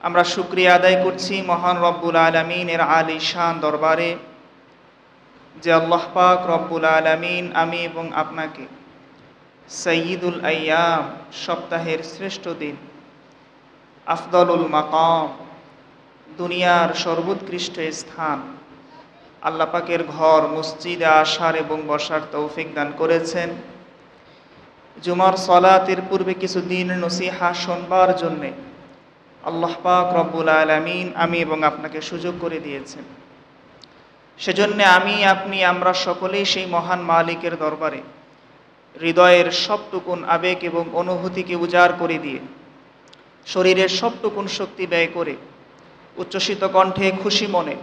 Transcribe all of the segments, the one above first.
আমরা শুকরিয়া আদায় করছি মহান রব্বুল আলামিনের আলিশান দরবারে যে আল্লাহ পাক রব্বুল আলামিন আমি এবং আপনাকে সাইয়্যিদুল আইয়াম সপ্তাহের শ্রেষ্ঠ দিন, আফদলুল মাকাম দুনিয়ার সর্বোৎকৃষ্ট স্থান আল্লাহ পাকের ঘর মসজিদে আসার এবং বসার তৌফিক দান করেছেন। জুমার সালাতের পূর্বে কিছু দিন নসিহা শুনবার জন্যে আল্লাহ পাক রব্বুল আলামিন আমি এবং আপনাকে সুযোগ করে দিয়েছেন। সেজন্য আমরা সকলেই সেই মহান মালিকের দরবারে হৃদয়ের সবটুকুন আবেগ এবং অনুভূতিকে উজাড় করে দিয়ে শরীরের সবটুকুন শক্তি ব্যয় করে উচ্ছ্বসিত কণ্ঠে খুশি মনে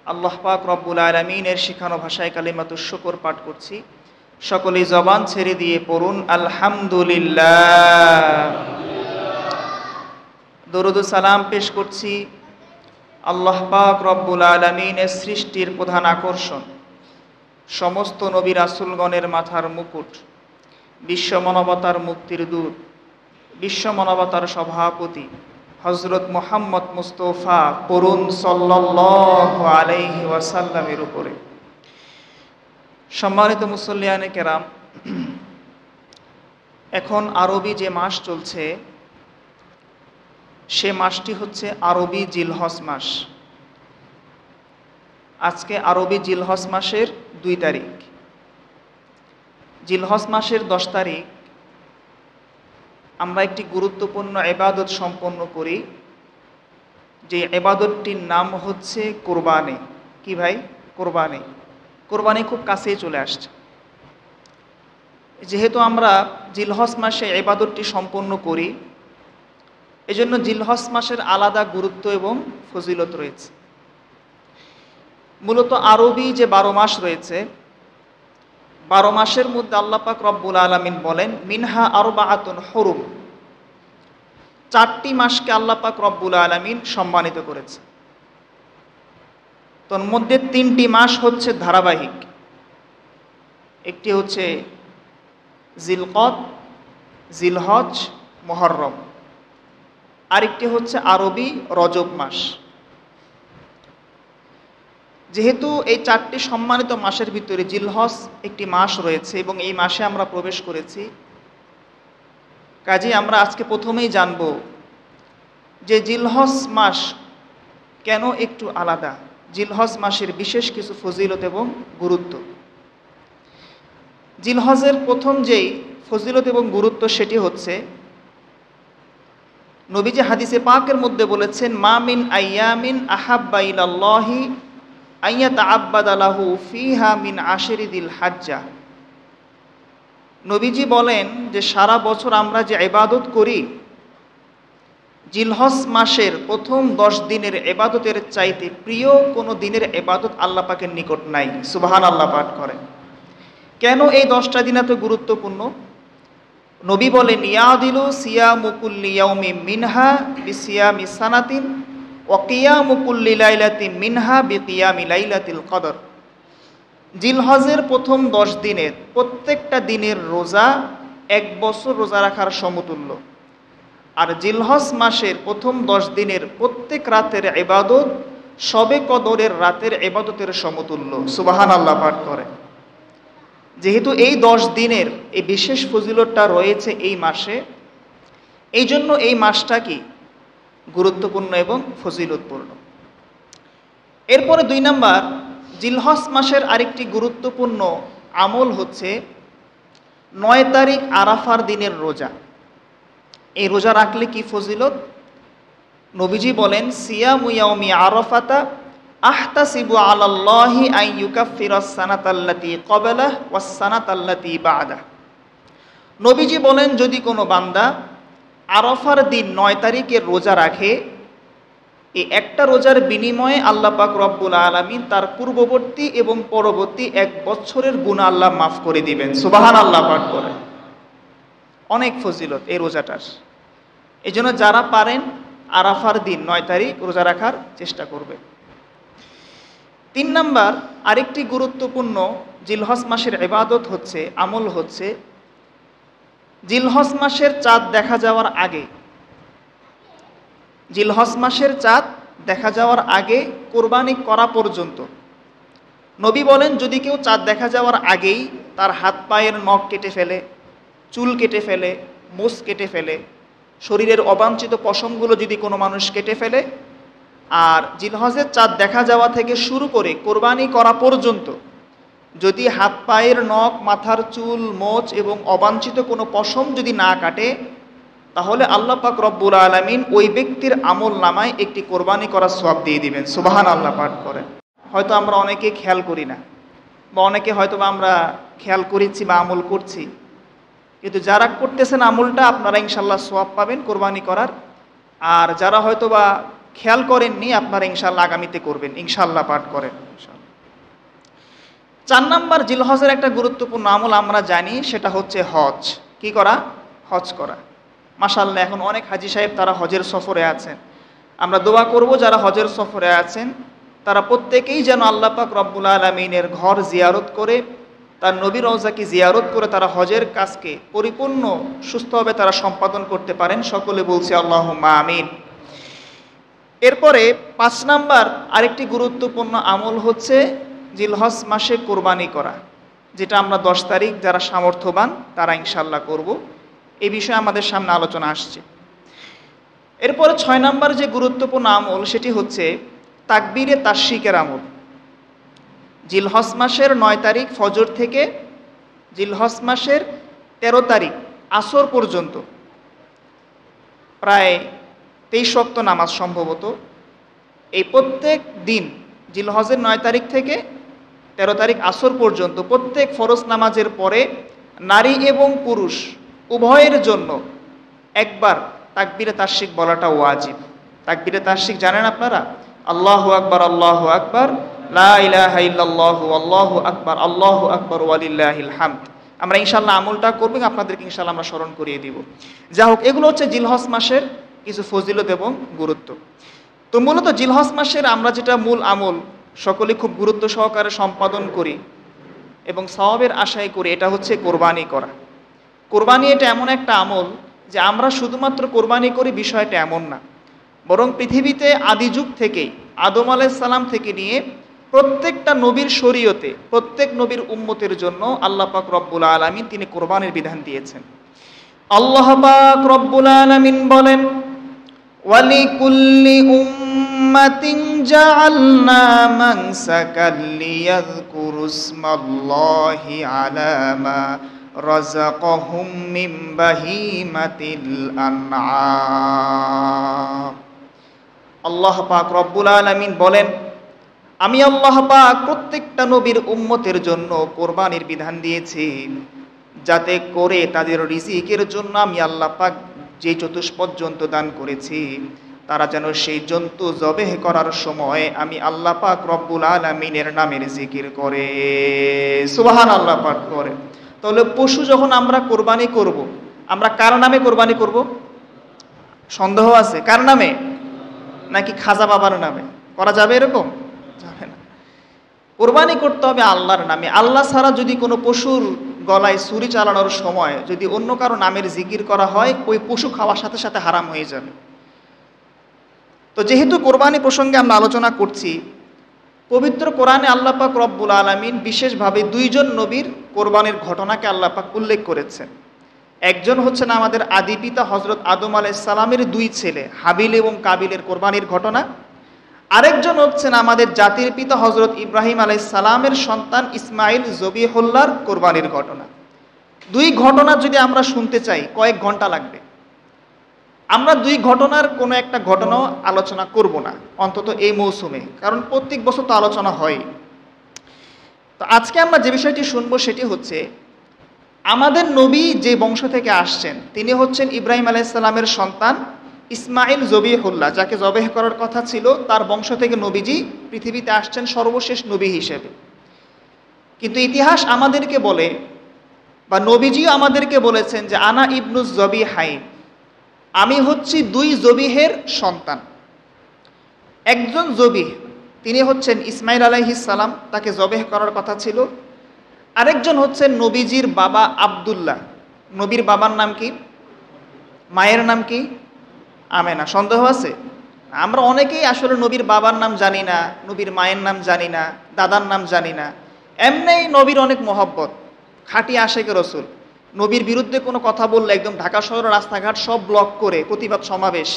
আল্লাহ পাক রব্বুল আলামিনের শিখানো ভাষায় কালিমাতুশ শুকর পাঠ করছি। সকলেই জবান ছেড়ে দিয়ে পড়ুন আলহামদুলিল্লাহ। দরুদ ও সালাম পেশ করছি আল্লাহ পাক রব্বুল আলামিনের সৃষ্টির প্রধান আকর্ষণ, সমস্ত নবী রাসূলগণের মাথার মুকুট, বিশ্ব মানবতার মুক্তির দূত, বিশ্ব মানবতার সভাপতি হযরত মুহাম্মদ মুস্তাফা করুন সাল্লাল্লাহু আলাইহি ওয়াসাল্লামের উপরে। সম্মানিত মুসল্লিয়ানে কেরাম, এখন আরবি যে মাস চলছে সে মাসটি হচ্ছে আরবি জিলহজ মাস। আজকে আরবি জিলহজ মাসের 2 তারিখ। জিলহজ মাসের 10 তারিখ আমরা একটি গুরুত্বপূর্ণ ইবাদত সম্পন্ন করি, যে ইবাদতটির নাম হচ্ছে কোরবানি। কি ভাই? কোরবানি। কোরবানি খুব কাছেই চলে আসছে। যেহেতু আমরা জিলহজ মাসে ইবাদতটি সম্পন্ন করি, এজন্য জিলহজ মাসের আলাদা গুরুত্ব এবং ফজিলত রয়েছে। মূলত আরবি যে 12 মাস রয়েছে, 12 মাসের মধ্যে আল্লাহ পাক রব্বুল আলামিন বলেন মিনহা আরবাআতুন হুরুম, 4টি মাসকে আল্লাহ পাক রব্বুল আলামিন সম্মানিত করেছে। তোর মধ্যে 3টি মাস হচ্ছে ধারাবাহিক। একটি হচ্ছে জিলকদ, জিলহজ, মুহররম, আরেকটি হচ্ছে আরবি রজব মাস। যেহেতু এই 4টি সম্মানিত মাসের ভিতরে জিলহজ একটি মাস রয়েছে এবং এই মাসে আমরা প্রবেশ করেছি, কাজেই আমরা আজকে প্রথমেই জানব যে জিলহজ মাস কেন একটু আলাদা, জিলহজ মাসের বিশেষ কিছু ফজিলত এবং গুরুত্ব। জিলহজের প্রথম যেই ফজিলত এবং গুরুত্ব সেটি হচ্ছে নবীজি হাদিসে পাকের মধ্যে বলেছেন মা মিন আইয়ামিন আহাব্বা ইলাল্লাহি আইয়াতাআব্বাদা লাহু ফিহা মিন আশরি দিল হাজ্জা। নবীজি বলেন যে সারা বছর আমরা যে ইবাদত করি, জিলহজ মাসের প্রথম 10 দিনের ইবাদতের চাইতে প্রিয় কোনো দিনের ইবাদত আল্লাহ পাকের নিকট নাই। সুবহানাল্লাহ পাঠ করেন। কেন এই 10টা দিন এত গুরুত্বপূর্ণ? নবী বলেন ইয়াদিলু সিয়ামু কুল্লি ইয়াউমিন মিনহা বিসিয়ামি সানাতিন ওয়া কিয়ামু কুল্লি লাইলাতিন মিনহা বিকিয়ামি লাইলাতিল কদর। জিলহজের প্রথম 10 দিনের প্রত্যেকটা দিনের রোজা 1 বছর রোজা রাখার সমতুল্য, আর জিলহজ মাসের প্রথম 10 দিনের প্রত্যেক রাতের ইবাদত শবে কদরের রাতের ইবাদতের সমতুল্য। সুবহানাল্লাহ পাঠ করে। যেহেতু এই 10 দিনের এই বিশেষ ফজিলতটা রয়েছে এই মাসে, এই জন্য এই মাসটা কি গুরুত্বপূর্ণ এবং ফজিলতপূর্ণ। এরপরে 2 নাম্বার, জিলহজ মাসের আরেকটি গুরুত্বপূর্ণ আমল হচ্ছে 9 তারিখ আরাফার দিনের রোজা। এই রোজা রাখলে কি ফজিলত? নবীজি বলেন সিয়ামু ইয়াউমি আরাফাতা আহতাসিবু আলাল্লাহি আন ইউকাফফিরাস সানাতাল্লাতী ক্বাবলাহু ওয়াস সানাতাল্লাতী বা'দাহু। নবীজি বলেন যদি কোনো বান্দা আরাফার দিন 9 তারিখের রোজা রাখে, এই একটা রোজার বিনিময়ে আল্লাহ পাক রব্বুল আলামিন তার পূর্ববর্তী এবং পরবর্তী 1 বছরের গুনাহ আল্লাহ মাফ করে দিবেন। সুবহানাল্লাহ পাঠ করে। অনেক ফজিলত এই রোজাটার। এজন্য যারা পারেন আরাফার দিন 9 তারিখ রোজা রাখার চেষ্টা করবে। 3 নাম্বার আরেকটি গুরুত্বপূর্ণ জিলহজ মাসের ইবাদত হচ্ছে, আমল হচ্ছে জিলহজ মাসের চাঁদ দেখা যাওয়ার আগে জিলহজ মাসের চাঁদ দেখা যাওয়ার আগে কোরবানি করা পর্যন্ত নবী বলেন, যদি কেউ চাঁদ দেখা যাওয়ার আগেই তার হাত পায়ের নখ কেটে ফেলে, চুল কেটে ফেলে, মোষ কেটে ফেলে, শরীরের অবাঞ্ছিত পশমগুলো যদি কোনো মানুষ কেটে ফেলে, আর জিলহজের চাঁদ দেখা যাওয়া থেকে শুরু করে কোরবানি করা পর্যন্ত যদি হাত পায়ের নখ, মাথার চুল, মোচ এবং অবাঞ্ছিত কোনো পশম যদি না কাটে, তাহলে আল্লাহ পাক রব্বুল আলামিন ওই ব্যক্তির আমল নামায় একটি কোরবানি করার সওয়াব দিয়ে দিবেন। সুবহান আল্লাহ পাঠ করেন। হয়তো আমরা অনেকে খেয়াল করি না, বা অনেকে হয়তো বা আমরা খেয়াল করেছি বা আমল করছি, কিন্তু যারা করতেছেন আমলটা আপনারা ইনশাল্লাহ সওয়াব পাবেন কোরবানি করার। আর যারা হয়তো বা খেয়াল করেননি, আপনারা ইনশাল্লাহ আগামীতে করবেন। ইনশাল্লাহ পাঠ করেন। 4 নম্বর জিলহজের একটা গুরুত্বপূর্ণ আমল আমরা জানি, সেটা হচ্ছে হজ। কি করা? হজ করা। মাশাআল্লাহ, এখন অনেক হাজী সাহেব তারা হজের সফরে আছেন। আমরা দোয়া করব যারা হজের সফরে আছেন তারা প্রত্যেকেই যেন আল্লাহ পাক রব্বুল আলামিনের ঘর জিয়ারত করে, তার নবী রওজাকে জিয়ারত করে তারা হজের কাজকে পরিপূর্ণ সুস্থভাবে তারা সম্পাদন করতে পারেন। সকলে বলছি আল্লাহুম্মা আমিন। এরপরে 5 নাম্বার আরেকটি গুরুত্বপূর্ণ আমল হচ্ছে জিলহজ মাসে কোরবানি করা, যেটা আমরা 10 তারিখ যারা সামর্থ্যবান তারা ইনশাল্লাহ করব। এই বিষয়ে আমাদের সামনে আলোচনা আসছে। এরপরে 6 নাম্বার যে গুরুত্বপূর্ণ আমল সেটি হচ্ছে তাকবীরে তাশরিকের আমল। জিলহজ মাসের 9 তারিখ ফজর থেকে জিলহজ মাসের 13 তারিখ আসর পর্যন্ত প্রায় 23 ওয়াক্ত নামাজ সম্ভবত, এই প্রত্যেক দিন জিলহজের 9 তারিখ থেকে 13 তারিখ আসর পর্যন্ত প্রত্যেক ফরজ নামাজের পরে নারী এবং পুরুষ উভয়ের জন্য একবার তাকবীরে তাশরিক বলাটা ওয়াজিব। তাকবীরে তাশরিক জানেন আপনারা? আল্লাহু আকবার, আল্লাহু আকবার, লা ইলাহা ইল্লাল্লাহু, আল্লাহু আকবার, আল্লাহু আকবার, ওয়ালিল্লাহিল হামদ। আমরা ইনশাআল্লাহ আমলটা করব, আপনাদেরকে ইনশাআল্লাহ আমরা স্মরণ করিয়ে দিব। যা হোক, এগুলো হচ্ছে জিলহজ মাসের কিছু ফজিলত এবং গুরুত্ব। তো মূলত জিলহজ মাসের আমরা যেটা মূল আমল সকলে খুব গুরুত্ব সহকারে সম্পাদন করি এবং সওয়াবের আশায় করি, এটা হচ্ছে কোরবানি করা। কোরবানি এটা এমন একটা আমল যে আমরা শুধুমাত্র কোরবানি করি বিষয়টা এমন না, বরং পৃথিবীতে আদি যুগ থেকেই আদম আলাইহিস সালাম থেকে নিয়ে প্রত্যেকটা নবীর শরীয়তে প্রত্যেক নবীর উম্মতের জন্য আল্লাহ পাক রব্বুল আলামিন তিনি কোরবানির বিধান দিয়েছেন। আল্লাহ পাক রব্বুল আলামিন বলেন, ওয়ালিকুল্লি উম্মাতিন জাআলনা মানসাকাল লিয়াযকুরুসমাল্লাহি আলা মা রাযাকাহুম মিন বাহিমাতিল আনআম। আল্লাহ পাক রব্বুল আলামিন বলেন, আমি আল্লাহ পাক প্রত্যেকটা নবীর উম্মতের জন্য কোরবানির বিধান দিয়েছি, যাতে করে তাদের রিজিকের জন্য আমি আল্লাহ পাক যে চতুষ্পদ জন্তু দান করেছি তারা যেন সেই জন্তু জবেহ করার সময় আমি আল্লাহ পাক রব্বুল আলামিনের নামের জিকির করে। সুবহানাল্লাহ পাঠ করে। তাহলে পশু যখন আমরা কোরবানি করব, আমরা কার নামে কোরবানি করব? সন্দেহ আছে? কার নামে? নাকি খাজা বাবার নামে? করা যাবে এরকম? যাবে না। কোরবানি করতে হবে আল্লাহর নামে। আল্লাহ ছাড়া যদি কোনো পশুর গলায় ছুরি চালানোর সময় যদি অন্য কারো নামের জিকির করা হয়, ওই পশু খাওয়ার সাথে সাথে হারাম হয়ে যাবে। তো যেহেতু কোরবানি প্রসঙ্গে আমরা আলোচনা করছি, পবিত্র কোরআনে আল্লাহ পাক রব্বুল আলামিন বিশেষভাবে 2 জন নবীর কোরবানির ঘটনাকে আল্লাহ পাক উল্লেখ করেছেন। একজন হচ্ছেন আমাদের আদি পিতা হযরত আদম আলাইহিস সালামের 2 ছেলে হাবিল এবং কাবিলের কোরবানির ঘটনা। আরেকজন হচ্ছেন আমাদের জাতির পিতা হযরত ইব্রাহিম আলাইহিস সালামের সন্তান ইসমাইল জবিহুল্লাহর কোরবানির ঘটনা। 2 ঘটনা যদি আমরা শুনতে চাই কয়েক ঘন্টা লাগবে। আমরা 2 ঘটনার কোনো একটা ঘটনাও আলোচনা করব না, অন্তত এই মৌসুমে, কারণ প্রত্যেক বছর তো আলোচনা হয়। তো আজকে আমরা যে বিষয়টি শুনবো সেটি হচ্ছে আমাদের নবী যে বংশ থেকে আসছেন তিনি হচ্ছেন ইব্রাহিম আলাইহিস সালামের সন্তান ইসমাইল জবিহুল্লাহ, যাকে জবেহ করার কথা ছিল, তার বংশ থেকে নবীজি পৃথিবীতে আসছেন সর্বশেষ নবী হিসেবে। কিন্তু ইতিহাস আমাদেরকে বলে, বা নবীজিও আমাদেরকে বলেছেন যে আনা ইবনুজ জবিহাইন, আমি হচ্ছি 2 জবিহের সন্তান। একজন জবিহ তিনি হচ্ছেন ইসমাইল আলাইহিস সালাম, তাকে জবেহ করার কথা ছিল। আরেকজন হচ্ছেন নবীজির বাবা আব্দুল্লাহ। নবীর বাবার নাম কি? মায়ের নাম কি? আমেনা। সন্দেহ আছে? আমরা অনেকেই আসলে নবীর বাবার নাম জানি না, নবীর মায়ের নাম জানি না, দাদার নাম জানি না। এমনি নবীর অনেক মহব্বত, খাঁটি আশেকে রসুল। নবীর বিরুদ্ধে কোনো কথা বললে একদম ঢাকা শহরের রাস্তাঘাট সব ব্লক করে প্রতিবাদ সমাবেশ,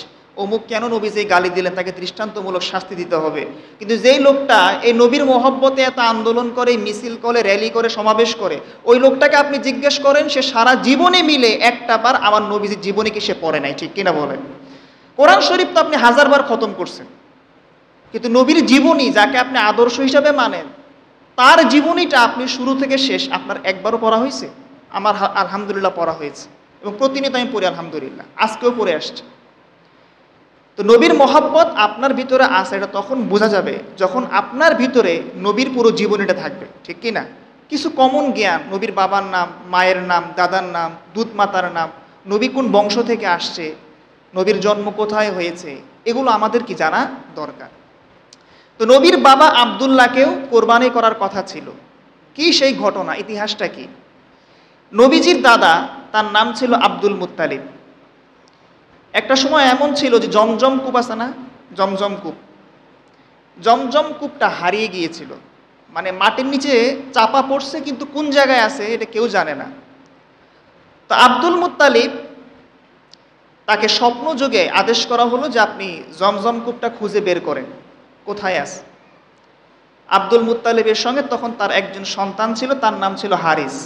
অমুক কেন নবী যে গালি দিলেন তাকে দৃষ্টান্তমূলক শাস্তি দিতে হবে। কিন্তু যেই লোকটা এই নবীর মহব্বতে এত আন্দোলন করে, মিছিল করে, র্যালি করে, সমাবেশ করে, ওই লোকটাকে আপনি জিজ্ঞেস করেন, সে সারা জীবনে মিলে একটা বার আমার নবীজির জীবনী কি সে পড়ে নাই, ঠিক কিনা বলেন? কোরআন শরীফ তো আপনি 1000 বার খতম করছেন, কিন্তু নবীর জীবনী যাকে আপনি আদর্শ হিসাবে মানেন, তার জীবনীটা আপনি শুরু থেকে শেষ আপনার একবারও পড়া হয়েছে? আমার আলহামদুলিল্লাহ পড়া হয়েছে, এবং প্রতিনিয়ত আমি পড়ি আলহামদুলিল্লাহ, আজকেও পড়ে আসছে। তো নবীর মহব্বত আপনার ভিতরে আছে, এটা তখন বোঝা যাবে যখন আপনার ভিতরে নবীর পুরো জীবনীটা থাকবে, ঠিক কি না? কিছু কমন জ্ঞান, নবীর বাবার নাম, মায়ের নাম, দাদার নাম, দুধ মাতার নাম, নবী কোন বংশ থেকে আসছে, নবীর জন্ম কোথায় হয়েছে, এগুলো আমাদের কি জানা দরকার। তো নবীর বাবা আব্দুল্লাহকেও কোরবানি করার কথা ছিল। কি সেই ঘটনা, ইতিহাসটা কি? নবীজির দাদা, তার নাম ছিল আব্দুল মুত্তালিব। একটা সময় এমন ছিল যে জমজম কূপ আছে না, জমজম কূপ, জমজম কূপটা হারিয়ে গিয়েছিল, মানে মাটির নিচে চাপা পড়ছে, কিন্তু কোন জায়গায় আছে এটা কেউ জানে না। তো আব্দুল মুত্তালিব, তাকে স্বপ্নযোগে আদেশ করা হলো যে আপনি জমজম কূপটা খুঁজে বের করেন, কোথায় আছে। আব্দুল মুত্তালিবের সঙ্গে তখন তার একজন সন্তান ছিল, তার নাম ছিল হারিস।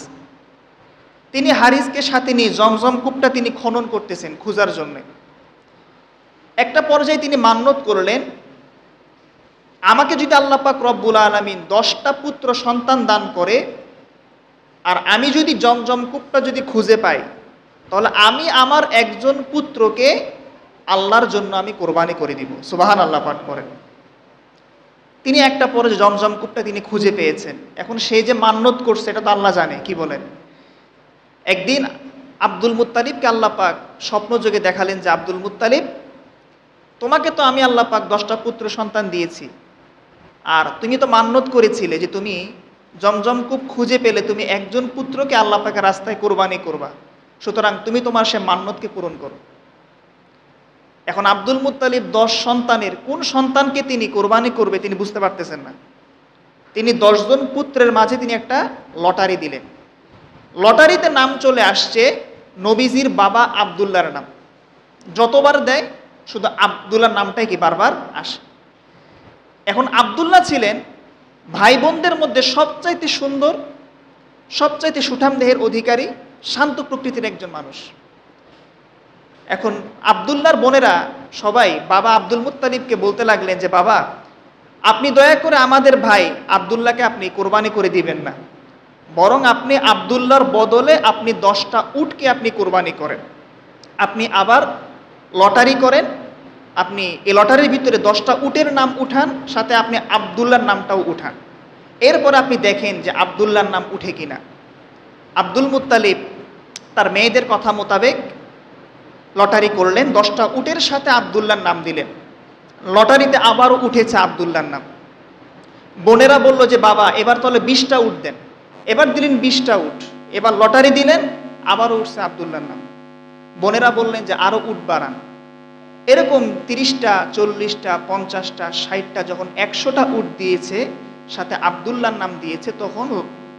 তিনি হারিসকে সাথে নিয়ে জমজম কূপটা তিনি খনন করতেছেন খোঁজার জন্য। একটা পর্যায়ে তিনি মান্যত করলেন, আমাকে যদি আল্লাহ পাক রব্বুল আলামিন 10টা পুত্র সন্তান দান করে, আর আমি যদি জমজম কূপটা যদি খুঁজে পাই, তাহলে আমি আমার একজন পুত্রকে আল্লাহর জন্য আমি কোরবানি করে দিব। সুবহানাল্লাহ পাঠ করেন। তিনি একটা পর্যায়ে জমজম কূপটা তিনি খুঁজে পেয়েছেন। এখন সেই যে মান্যত করছে এটা তো আল্লাহ জানে, কি বলেন। একদিন আব্দুল মুত্তালিবকে আল্লাহ পাক স্বপ্নযোগে দেখালেন যে আব্দুল মুত্তালিব, তোমাকে তো আমি আল্লাহ পাক 10টা পুত্র সন্তান দিয়েছি, আর তুমি তো মান্যত করেছিলে যে তুমি জমজম কূপ খুঁজে পেলে তুমি একজন পুত্রকে আল্লাহ পাকের রাস্তায় কোরবানি করবা, সুতরাং তুমি তোমার সে মান্যতকে পূরণ করো। এখন আব্দুল মুত্তালিব 10 সন্তানের কোন সন্তানকে তিনি কোরবানি করবে তিনি বুঝতে পারতেছেন না। তিনি 10 জন পুত্রের মাঝে তিনি একটা লটারি দিলেন। লটারিতে নাম চলে আসছে নবীজির বাবা আব্দুল্লাহর নাম। যতবার দেয় শুধু আব্দুল্লাহর নামটাই কি বারবার আসে। এখন আব্দুল্লাহ ছিলেন ভাই বোনদের মধ্যে সবচাইতে সুন্দর, সবচাইতে সুঠাম দেহের অধিকারী, শান্ত প্রকৃতির একজন মানুষ। এখন আব্দুল্লাহর বোনেরা সবাই বাবা আব্দুল মুত্তালিবকে বলতে লাগলেন যে বাবা, আপনি দয়া করে আমাদের ভাই আব্দুল্লাহকে আপনি কোরবানি করে দিবেন না, বরং আপনি আব্দুল্লাহর বদলে আপনি 10টা উটকে আপনি কোরবানি করেন। আপনি আবার লটারি করেন, আপনি এই লটারির ভিতরে 10টা উটের নাম উঠান, সাথে আপনি আব্দুল্লাহর নামটাও উঠান। এরপর আপনি দেখেন যে আব্দুল্লাহর নাম উঠে কিনা। আব্দুল মুত্তালিব তার মেয়েদের কথা মোতাবেক লটারি করলেন, 10টা উটের সাথে আব্দুল্লাহর নাম দিলেন। লটারিতে আবারও উঠেছে আব্দুল্লাহর নাম। বোনেরা বলল যে বাবা এবার তাহলে 20টা উট দেন। এবার দিলেন 20টা উট। এবার লটারি দিলেন, আবারও উঠছে আব্দুল্লাহর নাম। বোনেরা বললেন যে আরো উট বাড়ান। এরকম 30টা, 40টা, 50টা, 60টা, যখন 100টা উট দিয়েছে, সাথে আব্দুল্লাহর নাম দিয়েছে, তখন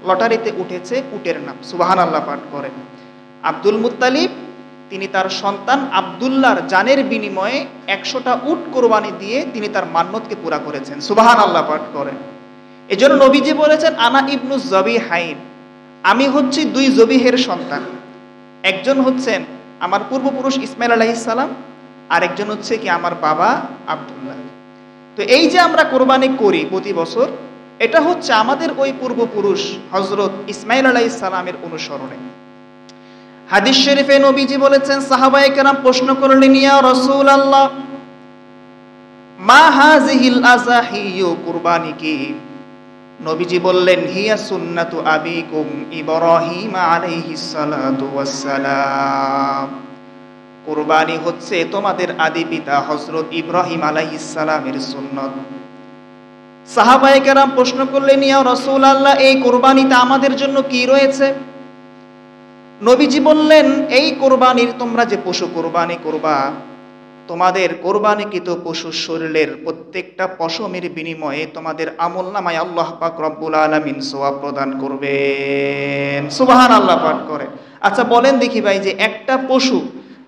লটারিতে উঠেছে উটের নাম। সুবহানাল্লাহ পাঠ করেন। আব্দুল মুত্তালিব তিনি তার সন্তান আব্দুল্লাহর জানের বিনিময়ে 100টা উট কোরবানি দিয়ে তিনি তার মান্যতকে পুরা করেছেন। সুবহানাল্লাহ পাঠ করেন। এজন্য নবীজি বলেছেন আনা ইবনু জবিহাইন, আমি হচ্ছি 2 জবিহের সন্তান। একজন হচ্ছেন আমার পূর্বপুরুষ ইসমাইল আলাইহিস সালাম, আর একজন হচ্ছে কি আমার বাবা আব্দুল্লাহ। তো এই যে আমরা কোরবানি করি প্রতি বছর, এটা হচ্ছে আমাদের ওই পূর্বপুরুষ হযরত ইসমাইল আলাইহিস সালামের অনুসরণে। হাদিস শরীফে নবীজি বলেছেন, সাহাবায়ে কেরাম প্রশ্ন করলেন, ইয়া রাসূলুল্লাহ মা হাযিহিল আযাহিয়ু, কুরবানি কি? নবীজি বললেন, হিয়া সুন্নাতু আবিকুম ইব্রাহিম আলাইহিস সালাতু ওয়াস সালাম, কুরবানি হচ্ছে তোমাদের আদি পিতা হযরত ইব্রাহিম আলাইহিস সালামের সুন্নাত। সাহাবায়ে কেরাম প্রশ্ন করলেন, ইয়া রাসূলুল্লাহ এই কুরবানিতে আমাদের জন্য কি রয়েছে? নবীজি বললেন, এই কুরবানির তোমরা যে পশু কুরবানি করবা, তোমাদের কোরবানিকৃত পশুর শরীরের প্রত্যেকটা পশমের বিনিময়ে তোমাদের আমলনামায় আল্লাহ পাক রব্বুল আলামিন সওয়াব প্রদান করবেন। সুবহানাল্লাহ পাঠ করে। আচ্ছা বলেন দেখি ভাই, যে একটা পশু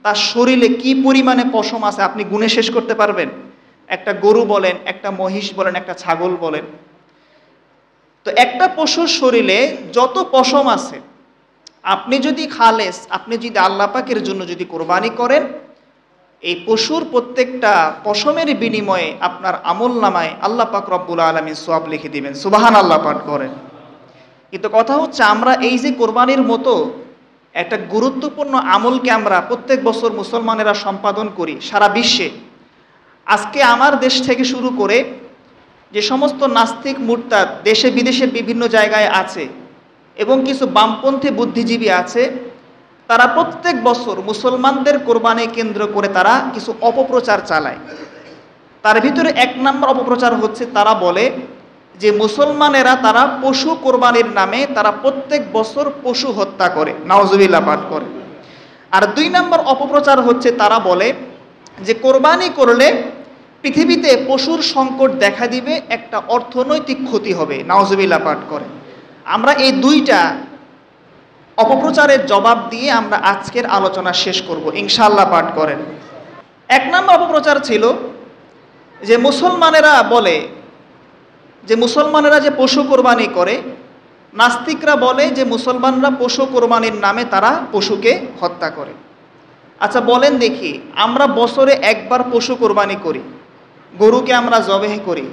তার শরীরে কি পরিমাণে পশম আছে আপনি গুণে শেষ করতে পারবেন? একটা গরু বলেন, একটা মহিষ বলেন, একটা ছাগল বলেন, তো একটা পশুর শরীরে যত পশম আছে, আপনি যদি খালেস, আপনি যদি আল্লাহ পাকের জন্য যদি কোরবানি করেন, এই পশুর প্রত্যেকটা পশমের বিনিময়ে আপনার আমলনামায় আল্লাহ পাক রব্বুল আলামিন সওয়াব লিখে দিবেন। সুবহানাল্লাহ পাঠ করেন। কিন্তু কথা হচ্ছে, আমরা এই যে কোরবানির মতো একটা গুরুত্বপূর্ণ আমলকে আমরা প্রত্যেক বছর মুসলমানেরা সম্পাদন করি সারা বিশ্বে, আজকে আমার দেশ থেকে শুরু করে যে সমস্ত নাস্তিক মুরতাদ দেশে বিদেশের বিভিন্ন জায়গায় আছে এবং কিছু বামপন্থী বুদ্ধিজীবী আছে, তারা প্রত্যেক বছর মুসলমানদের কোরবানি কেন্দ্র করে তারা কিছু অপপ্রচার চালায়। তার ভিতরে এক নম্বর অপপ্রচার হচ্ছে, তারা বলে যে মুসলমানেরা তারা পশু কোরবানির নামে তারা প্রত্যেক বছর পশু হত্যা করে, নাউজুবিল্লাহ পাঠ করে। আর দুই নম্বর অপপ্রচার হচ্ছে, তারা বলে যে কোরবানি করলে পৃথিবীতে পশুর সংকট দেখা দিবে, একটা অর্থনৈতিক ক্ষতি হবে, নাউজুবিল্লাহ পাঠ করে। আমরা এই দুইটা অপপ্রচারের জবাব দিয়ে আমরা আজকের আলোচনা শেষ করব, ইনশাআল্লাহ পাঠ করেন। এক নম্বর অপপ্রচার ছিল যে মুসলমানেরা বলে যে মুসলমানেরা যে পশু কোরবানি করে, নাস্তিকরা বলে যে মুসলমানরা পশু কোরবানির নামে তারা পশুকে হত্যা করে। আচ্ছা বলেন দেখি, আমরা বছরে একবার পশু কোরবানি করি, গরুকে আমরা জবেহ করি,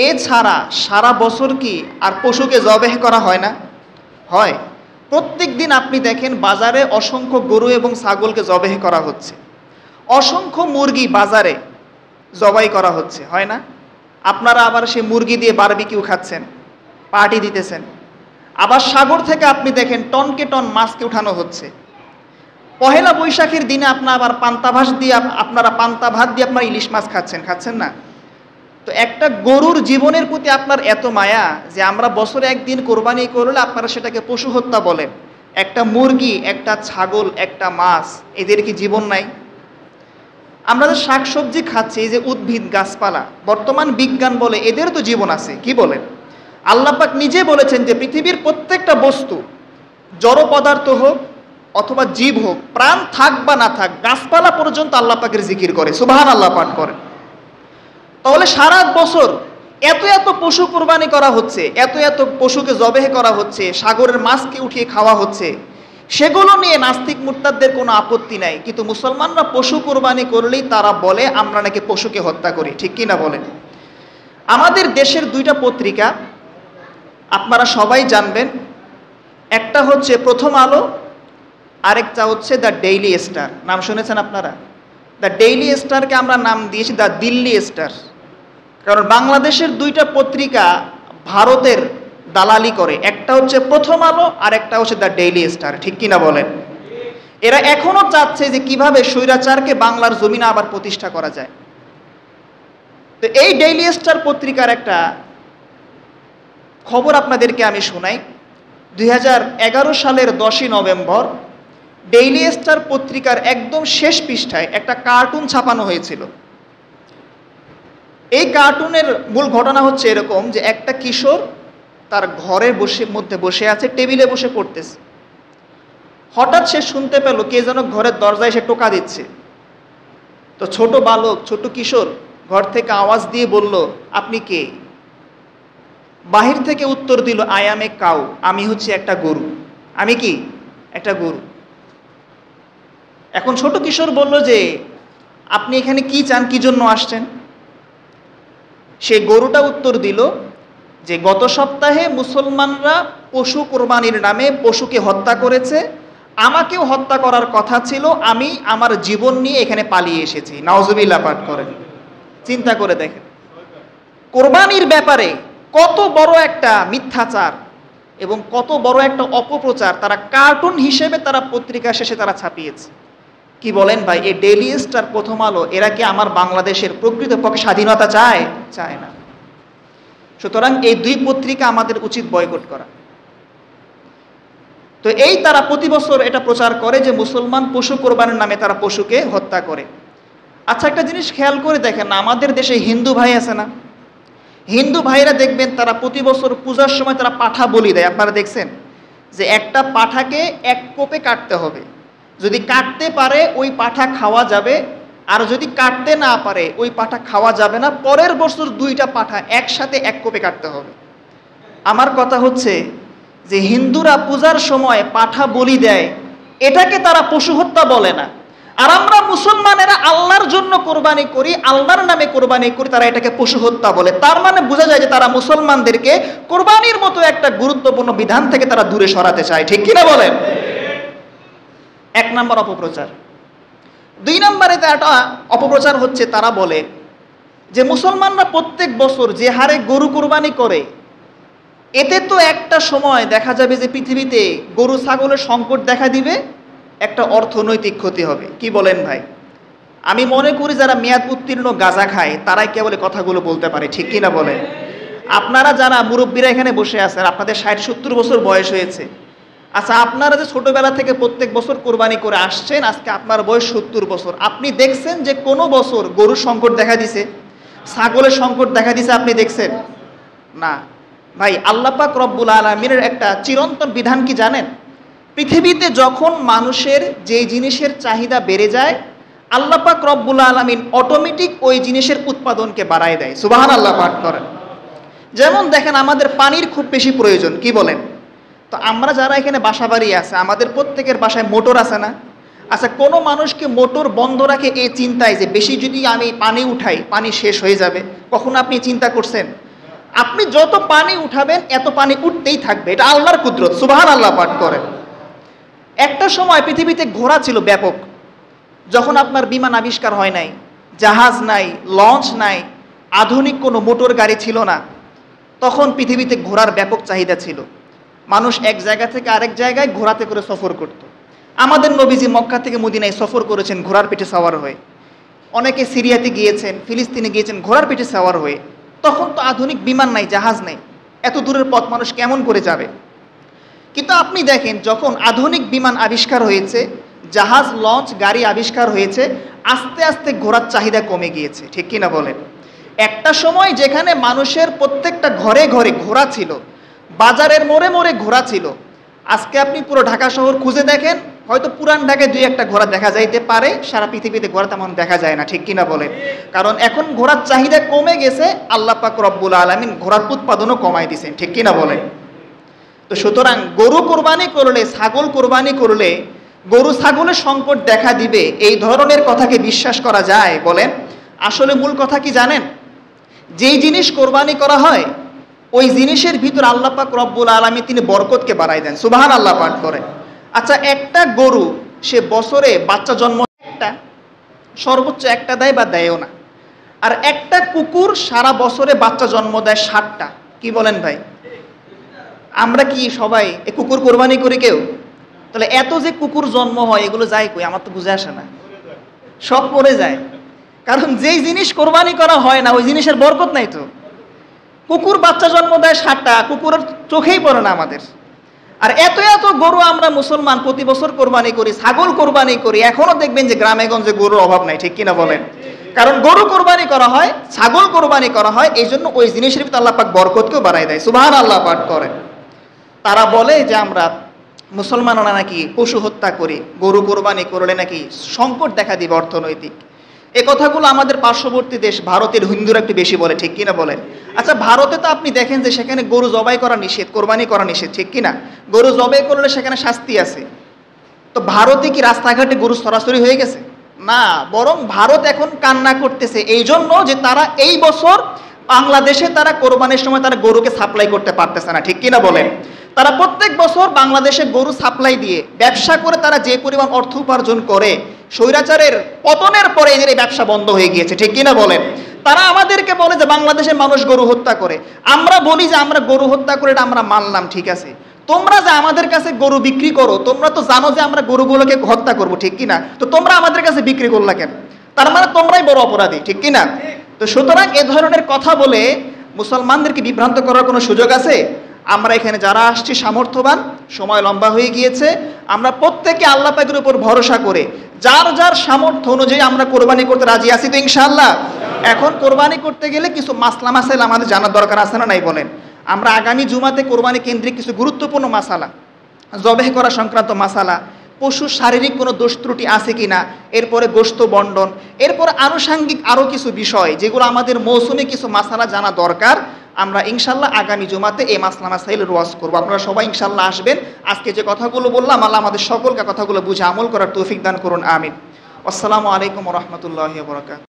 এছাড়া সারা বছর কি আর পশুকে জবেহ করা হয় না? হয়। প্রত্যেক দিন আপনি দেখেন বাজারে অসংখ্য গরু এবং ছাগলকে জবেহ করা হচ্ছে, অসংখ্য মুরগি বাজারে জবাই করা হচ্ছে, হয় না? আপনারা আবার সেই মুরগি দিয়ে বারবিকিউ খাচ্ছেন, পার্টি দিতেছেন। আবার সাগর থেকে আপনি দেখেন টনকে টন মাছকে উঠানো হচ্ছে। পহেলা বৈশাখের দিনে আপনারা আবার পান্তা ভাত দিয়ে আপনারা ইলিশ মাছ খাচ্ছেন না? তো একটা গরুর জীবনের প্রতি আপনার এত মায়া যে আমরা বছরে একদিন কোরবানি করলে আপনারা সেটাকে পশু হত্যা বলেন। একটা মুরগি, একটা ছাগল, একটা মাছ, এদের কি জীবন নাই? আমরা যে শাকসবজি খাচ্ছি, এই যে উদ্ভিদ গাছপালা, বর্তমান বিজ্ঞান বলে এদের তো জীবন আছে, কি বলেন? আল্লাহ পাক নিজে বলেছেন যে পৃথিবীর প্রত্যেকটা বস্তু, জড় পদার্থ হোক অথবা জীব হোক, প্রাণ থাক বা না থাক, গাছপালা পর্যন্ত আল্লাহ পাকের জিকির করে, সুবহানাল্লাহ পাঠ করে। তাহলে সারা বছর এত এত পশু কোরবানি করা হচ্ছে, এত এত পশুকে জবেহ করা হচ্ছে, সাগরের মাছকে উঠিয়ে খাওয়া হচ্ছে, সেগুলো নিয়ে নাস্তিক মুরতাদদের কোনো আপত্তি নাই। কিন্তু মুসলমানরা পশু কোরবানি করলেই তারা বলে আমরা নাকি পশুকে হত্যা করি, ঠিক কি না বলেন? আমাদের দেশের দুইটা পত্রিকা আপনারা সবাই জানবেন, একটা হচ্ছে প্রথম আলো, আরেকটা হচ্ছে দ্য ডেইলি স্টার। নাম শুনেছেন আপনারা? দ্য ডেইলি স্টারকে আমরা নাম দিয়েছি দ্য দিল্লি স্টার, কারণ বাংলাদেশের দুইটা পত্রিকা ভারতের দালালি করে, একটা হচ্ছে প্রথম আলো আর একটা হচ্ছে দ্য ডেইলি স্টার, ঠিক কিনা বলেন? এরা এখনো চাচ্ছে যে কিভাবে স্বৈরাচারকে বাংলার জমিনে আবার প্রতিষ্ঠা করা যায়। তো এই ডেইলি স্টার পত্রিকার একটা খবর আপনাদেরকে আমি শোনাই। 2011 সালের 10ই নভেম্বর ডেইলি স্টার পত্রিকার একদম শেষ পৃষ্ঠায় একটা কার্টুন ছাপানো হয়েছিল। এই কার্টুনের মূল ঘটনা হচ্ছে এরকম যে একটা কিশোর তার ঘরের মধ্যে বসে আছে, টেবিলে বসে পড়তেছে। হঠাৎ সে শুনতে পেল কে যেন ঘরের দরজায় সে টোকা দিচ্ছে। তো ছোট বালক, ছোট কিশোর ঘর থেকে আওয়াজ দিয়ে বলল, আপনি কে? বাহির থেকে উত্তর দিল, আই অ্যাম এ কাউ, আমি হচ্ছে একটা গরু। আমি কি? একটা গরু। এখন ছোট কিশোর বলল যে আপনি এখানে কি চান, কি জন্য আসছেন? সে গরুটা উত্তর দিল যে গত সপ্তাহে মুসলমানরা পশু কোরবানির নামে পশুকে হত্যা করেছে, আমাকেও হত্যা করার কথা ছিল, আমি আমার জীবন নিয়ে এখানে পালিয়ে এসেছি। নাউজুবিল্লাহ পাঠ করেন। চিন্তা করে দেখেন কোরবানির ব্যাপারে কত বড় একটা মিথ্যাচার এবং কত বড় একটা অপপ্রচার তারা কার্টুন হিসেবে তারা পত্রিকা শেষে তারা ছাপিয়েছে। কি বলেন ভাই, এই ডেইলি স্টার, প্রথম আলো, এরা কি আমার বাংলাদেশের প্রকৃতপক্ষে স্বাধীনতা চায়? চায় না। সুতরাং এই দুই পত্রিকা আমাদের উচিত বয়কট করা। তো এই তারা প্রতি বছর এটা প্রচার করে যে মুসলমান পশু কোরবানির নামে তারা পশুকে হত্যা করে। আচ্ছা, একটা জিনিস খেয়াল করে দেখেন না, আমাদের দেশে হিন্দু ভাই আছে না, হিন্দু ভাইরা দেখবেন তারা প্রতি বছর পূজার সময় তারা পাঠা বলি দেয়। আপনারা দেখছেন যে একটা পাঠাকে এক কোপে কাটতে হবে, যদি কাটতে পারে ওই পাঠা খাওয়া যাবে, আর যদি কাটতে না পারে ওই পাঠা খাওয়া যাবে না, পরের বছর দুইটা পাঠা একসাথে এক কোপে কাটতে হবে। আমার কথা হচ্ছে যে হিন্দুরা পূজার সময় পাঠা বলি দেয়, এটাকে তারা পশু হত্যা বলে না, আর আমরা মুসলমানেরা আল্লাহর জন্য কোরবানি করি, আল্লাহর নামে কোরবানি করি, তারা এটাকে পশু হত্যা বলে। তার মানে বোঝা যায় যে তারা মুসলমানদেরকে কোরবানির মতো একটা গুরুত্বপূর্ণ বিধান থেকে তারা দূরে সরাতে চায়, ঠিক কিনা বলেন? এক নম্বর অপপ্রচার। দুই নম্বরে একটা অপপ্রচার হচ্ছে, তারা বলে যে মুসলমানরা প্রত্যেক বছর যে হারে গরু কোরবানি করে, এতে তো একটা সময় দেখা যাবে যে পৃথিবীতে গরু ছাগলের সংকট দেখা দিবে, একটা অর্থনৈতিক ক্ষতি হবে। কি বলেন ভাই? আমি মনে করি যারা মেয়াদ উত্তীর্ণ গাঁজা খায় তারাই কেবল কথাগুলো বলতে পারে, ঠিক কিনা বলেন? আপনারা যারা মুরব্বীরা এখানে বসে আছেন, আপনাদের 60-70 বছর বয়স হয়েছে, আচ্ছা আপনারা যে ছোটবেলা থেকে প্রত্যেক বছর কোরবানি করে আসছেন, আজকে আপনার বয়স 70 বছর, আপনি দেখছেন যে কোনো বছর গরুর সংকট দেখা দিছে, ছাগলের সংকট দেখা দিছে? আপনি দেখছেন না ভাই। আল্লাহ পাক রব্বুল আলামিনের একটা চিরন্তন বিধান কি জানেন? পৃথিবীতে যখন মানুষের যে জিনিসের চাহিদা বেড়ে যায়, আল্লাহ পাক রব্বুল আলামিন অটোমেটিক ওই জিনিসের উৎপাদনকে বাড়ায় দেয়। সুবহানাল্লাহ পাঠ করেন। যেমন দেখেন, আমাদের পানির খুব বেশি প্রয়োজন, কি বলেন? তো আমরা যারা এখানে বাসা বাড়ি আছে, আমাদের প্রত্যেকের বাসায় মোটর আছে না? আচ্ছা, কোনো মানুষকে মোটর বন্ধ রাখে এই চিন্তায় যে বেশি যদি আমি পানি উঠাই পানি শেষ হয়ে যাবে, কখনো আপনি চিন্তা করছেন? আপনি যত পানি উঠাবেন এত পানি উঠতেই থাকবে, এটা আল্লাহর কুদরত। সুবহানাল্লাহ পাঠ করেন। একটা সময় পৃথিবীতে ঘোড়া ছিল ব্যাপক, যখন আপনার বিমান আবিষ্কার হয় নাই, জাহাজ নাই, লঞ্চ নাই, আধুনিক কোনো মোটর গাড়ি ছিল না, তখন পৃথিবীতে ঘোড়ার ব্যাপক চাহিদা ছিল। মানুষ এক জায়গা থেকে আরেক জায়গায় ঘোড়াতে করে সফর করত। আমাদের নবীজি মক্কা থেকে মদিনায় সফর করেছেন ঘোড়ার পিঠে সাওয়ার হয়ে, অনেকে সিরিয়াতে গিয়েছেন, ফিলিস্তিনে গিয়েছেন ঘোড়ার পিঠে সাওয়ার হয়ে। তখন তো আধুনিক বিমান নাই, জাহাজ নেই, এত দূরের পথ মানুষ কেমন করে যাবে? কিন্তু আপনি দেখেন, যখন আধুনিক বিমান আবিষ্কার হয়েছে, জাহাজ লঞ্চ গাড়ি আবিষ্কার হয়েছে, আস্তে আস্তে ঘোড়ার চাহিদা কমে গিয়েছে, ঠিক কিনা বলেন? একটা সময় যেখানে মানুষের প্রত্যেকটা ঘরে ঘরে ঘোড়া ছিল, বাজারের মোড়ে মোড়ে ঘোড়া ছিল, আজকে আপনি পুরো ঢাকা শহর খুঁজে দেখেন, হয়তো পুরান ঢাকায় 2-1টা ঘোড়া দেখা যাইতে পারে, সারা পৃথিবীতে ঘোড়া তেমন দেখা যায় না, ঠিক কিনা বলেন? কারণ এখন ঘোড়ার চাহিদা কমে গেছে, আল্লাহ পাক রব্বুল আলামিন ঘোড়ার উৎপাদনও কমাই দিয়েছেন, ঠিক কিনা বলেন? তো সুতরাং গরু কোরবানি করলে, ছাগল কোরবানি করলে গরু ছাগলের সংকট দেখা দিবে, এই ধরনের কথাকে বিশ্বাস করা যায়? বলেন, আসলে মূল কথা কি জানেন? যেই জিনিস কোরবানি করা হয় ওই জিনিসের ভিতর আল্লাহ পাক রব্বুল আলামিন তিনি বরকতকে বাড়াই দেন। সুবহানাল্লাহ পাঠ করে। আচ্ছা, একটা গরু সে বছরে বাচ্চা জন্ম একটা, সর্বোচ্চ একটা দেয় বা দেয়ও না, আর একটা কুকুর সারা বছরে বাচ্চা জন্ম দেয় 60টা। কি বলেন ভাই? আমরা কি সবাই এই কুকুর কোরবানি করি কেউ? তাহলে এত যে কুকুর জন্ম হয় এগুলো যায় কই? আমার তো বুঝে আসে না, সব পড়ে যায়। কারণ যেই জিনিস কোরবানি করা হয় না ওই জিনিসের বরকত নাই। তো কুকুর বাচ্চা জন্ম দেয় 60টা, কুকুরের চোখেই পড়ে না আমাদের। আর এত এত গরু আমরা মুসলমান প্রতি বছর কোরবানি করি, ছাগল কোরবানি করি, এখনো দেখবেন যে গ্রামে গঞ্জে গরুর অভাব নাই, ঠিক কিনা বলেন? কারণ গরু কোরবানি করা হয়, ছাগল কোরবানি করা হয়, এই জন্য ওই জিনিসের ভিতরে আল্লাহ পাক বরকতকেও বাড়াই দেয়। সুবহানাল্লাহ পাঠ করেন। তারা বলে যে আমরা মুসলমানরা নাকি পশু হত্যা করি, গরু কোরবানি করলে নাকি সংকট দেখা দিবে অর্থনৈতিক। এই কথাগুলো আমাদের পার্শ্ববর্তী দেশ ভারতের হিন্দুরা একটু বেশি বলে, ঠিক কিনা বলেন? আচ্ছা, ভারতে তো আপনি দেখেন যে সেখানে গরু জবাই করা নিষেধ, কোরবানি করা নিষেধ, ঠিক কিনা? গরু জবাই করলে সেখানে শাস্তি আছে। তো ভারতে কি রাস্তাঘাটে গরু সরাসরি হয়ে গেছে? না, বরং ভারত এখন কান্না করতেছে এই জন্য যে তারা এই বছর বাংলাদেশে তারা কোরবানির সময় তারা গরুকে সাপ্লাই করতে পারতেছে না, ঠিক কিনা বলেন? তারা প্রত্যেক বছর বাংলাদেশে গরু সাপ্লাই দিয়ে ব্যবসা করে তারা যে পরিমাণ অর্থ উপার্জন করে, স্বৈরাচারের পতনের পরে এদের এই ব্যবসা বন্ধ হয়ে গিয়েছে, ঠিক কিনা বলেন? তারা আমাদেরকে বলে যে বাংলাদেশের মানুষ গরু হত্যা করে। আমরা বলি যে আমরা গরু হত্যা করে এটা আমরা মানলাম, ঠিক আছে। তোমরা যে আমাদের কাছে গরু বিক্রি করো, তোমরা তো জানো যে আমরা গরুগুলোকে হত্যা করবো, ঠিক কিনা? তো তোমরা আমাদের কাছে বিক্রি করলা কেন? তার মানে তোমরাই বড় অপরাধী, ঠিক কিনা? তো সুতরাং এ ধরনের কথা বলে মুসলমানদেরকে বিভ্রান্ত করার কোনো সুযোগ আছে? আমরা এখানে যারা আসছি সামর্থ্যবান, সময় লম্বা হয়ে গিয়েছে। আমরা প্রত্যেকে আল্লাহ পাকের উপর ভরসা করে যার যার সামর্থ্য অনুযায়ী আমরা কোরবানি করতে রাজি আছি তো ইনশাআল্লাহ। এখন কোরবানি করতে গেলে কিছু মাসলা মাসাইল আমাদের জানার দরকার আছে না নাই বলেন? আমরা আগামী জুমাতে কোরবানি কেন্দ্রিক কিছু গুরুত্বপূর্ণ মাসালা, জবেহ করা সংক্রান্ত মাসালা, পশুর শারীরিক কোনো দোষ ত্রুটি আছে কিনা, এরপরে গোশত বন্টন, এরপর আনুষাঙ্গিক আরও কিছু বিষয় যেগুলো আমাদের মৌসুমে কিছু মাসালা জানা দরকার, আমরা ইনশাল্লাহ আগামী জুমাতে এই মাসলা মাসাইল ওয়াজ করবো। আপনারা সবাই ইনশাল্লাহ আসবেন। আজকে যে কথাগুলো বললাম আল্লাহ আমাদের সকলকে কথাগুলো বুঝে আমল করার তৌফিক দান করুন, আমিন। আসসালামু আলাইকুম ওয়া রাহমাতুল্লাহি ওয়া বারাকাতুহু।